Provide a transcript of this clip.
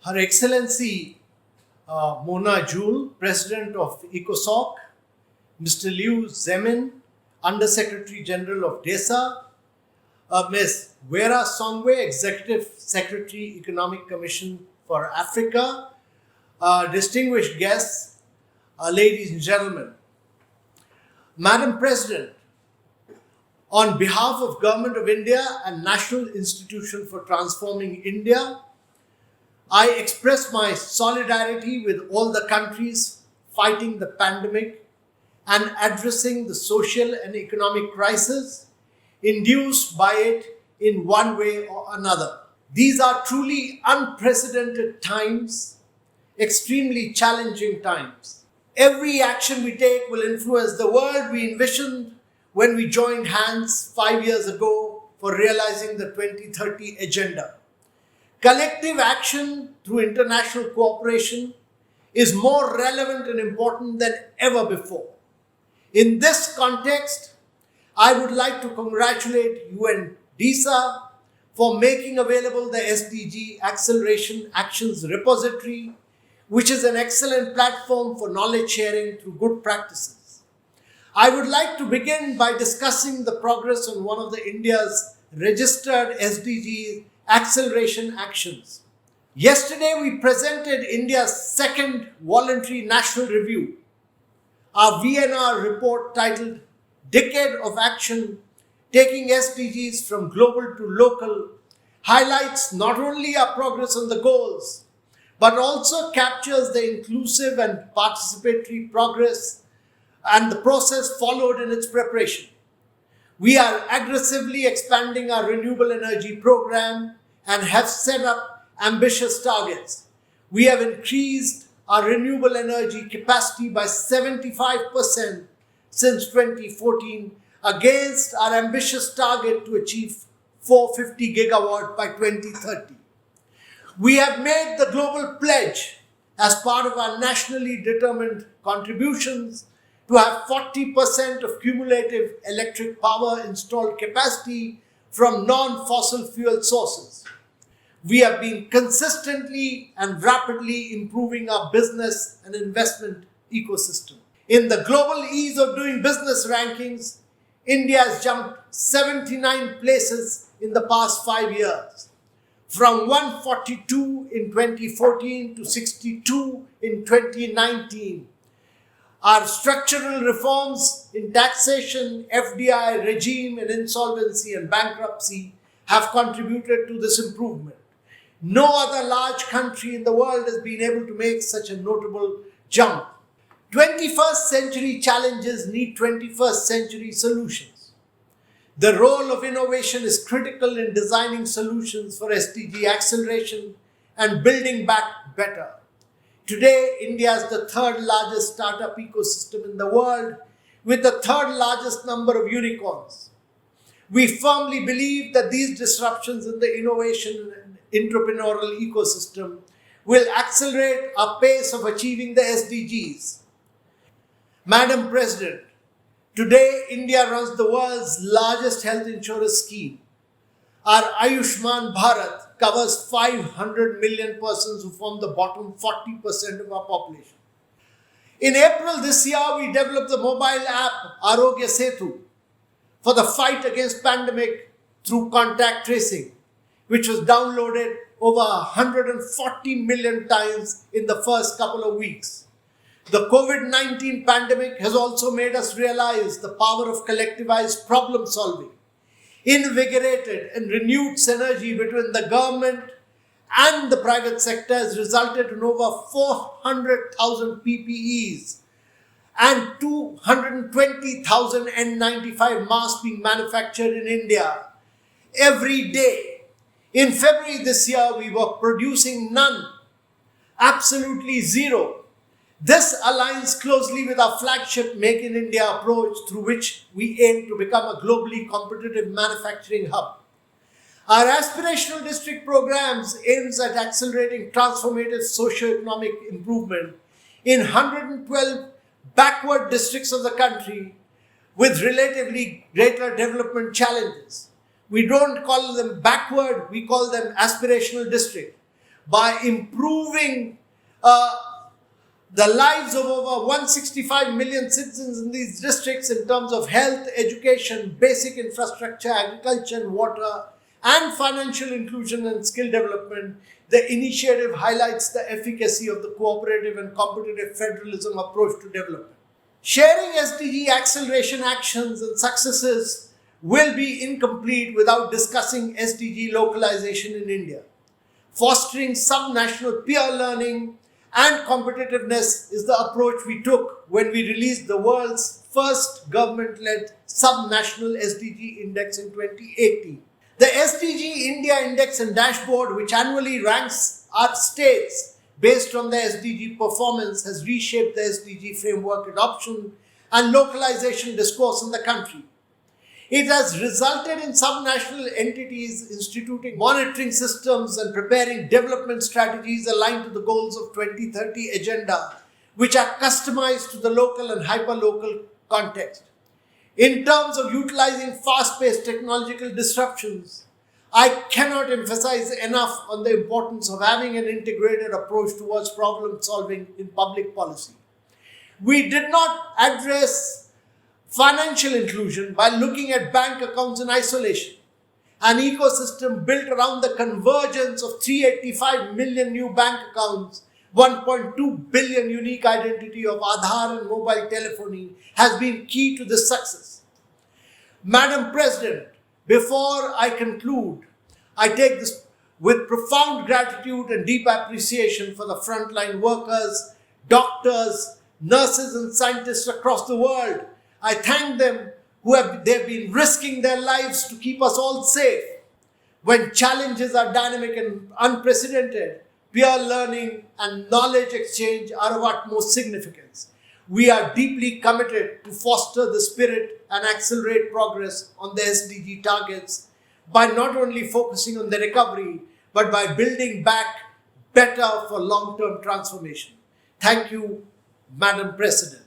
Her Excellency Mona Jewel, President of ECOSOC, Mr. Liu Zemin, Under-Secretary General of DESA, Ms. Vera Songwe, Executive Secretary, Economic Commission for Africa, distinguished guests, ladies and gentlemen. Madam President, on behalf of Government of India and National Institution for Transforming India, I express my solidarity with all the countries fighting the pandemic and addressing the social and economic crisis induced by it in one way or another. These are truly unprecedented times, extremely challenging times. Every action we take will influence the world we envisioned when we joined hands 5 years ago for realizing the 2030 agenda. Collective action through international cooperation is more relevant and important than ever before. In this context, I would like to congratulate UNDESA for making available the SDG Acceleration Actions Repository, which is an excellent platform for knowledge sharing through good practices. I would like to begin by discussing the progress on one of the India's registered SDGs acceleration actions. Yesterday, we presented India's second voluntary national review. Our VNR report titled Decade of Action, Taking SDGs from Global to Local, highlights not only our progress on the goals, but also captures the inclusive and participatory progress and the process followed in its preparation. We are aggressively expanding our renewable energy program and have set up ambitious targets. We have increased our renewable energy capacity by 75% since 2014 against our ambitious target to achieve 450 gigawatt by 2030. We have made the global pledge as part of our nationally determined contributions to have 40% of cumulative electric power installed capacity from non-fossil fuel sources. We have been consistently and rapidly improving our business and investment ecosystem. In the global ease of doing business rankings, India has jumped 79 places in the past 5 years, from 142 in 2014 to 62 in 2019. Our structural reforms in taxation, FDI regime, and insolvency and bankruptcy have contributed to this improvement. No other large country in the world has been able to make such a notable jump. 21st century challenges need 21st century solutions. The role of innovation is critical in designing solutions for SDG acceleration and building back better. Today, India is the third largest startup ecosystem in the world with the third largest number of unicorns. We firmly believe that these disruptions in the innovation and entrepreneurial ecosystem will accelerate our pace of achieving the SDGs. Madam President, today India runs the world's largest health insurance scheme. Our Ayushman Bharat covers 500 million persons who form the bottom 40% of our population. In April this year, we developed the mobile app Arogya Setu for the fight against pandemic through contact tracing, which was downloaded over 140 million times in the first couple of weeks. The COVID-19 pandemic has also made us realize the power of collectivized problem solving. Invigorated and renewed synergy between the government and the private sector has resulted in over 400,000 PPEs and 220,000 N95 masks being manufactured in India every day. In February this year, we were producing none, absolutely zero. This aligns closely with our flagship Make in India approach, through which we aim to become a globally competitive manufacturing hub. Our aspirational district programs aims at accelerating transformative socio-economic improvement in 112 backward districts of the country with relatively greater development challenges. We don't call them backward, we call them aspirational district. by improving the lives of over 165 million citizens in these districts in terms of health, education, basic infrastructure, agriculture and water, and financial inclusion and skill development. The initiative highlights the efficacy of the cooperative and competitive federalism approach to development. Sharing SDG acceleration actions and successes will be incomplete without discussing SDG localization in India. Fostering subnational peer learning and competitiveness is the approach we took when we released the world's first government-led subnational SDG index in 2018. The SDG India Index and Dashboard, which annually ranks our states based on the SDG performance, has reshaped the SDG framework adoption and localization discourse in the country. It has resulted in subnational entities instituting monitoring systems and preparing development strategies aligned to the goals of 2030 agenda, which are customized to the local and hyperlocal context. In terms of utilizing fast-paced technological disruptions, I cannot emphasize enough on the importance of having an integrated approach towards problem solving in public policy. We did not address financial inclusion by looking at bank accounts in isolation. An ecosystem built around the convergence of 385 million new bank accounts, 1.2 billion unique identity of Aadhaar and mobile telephony has been key to this success. Madam President, before I conclude, I take this with profound gratitude and deep appreciation for the frontline workers, doctors, nurses and scientists across the world. I thank them they've been risking their lives to keep us all safe. When challenges are dynamic and unprecedented, peer learning and knowledge exchange are of utmost significance. We are deeply committed to foster the spirit and accelerate progress on the SDG targets by not only focusing on the recovery, but by building back better for long-term transformation. Thank you, Madam President.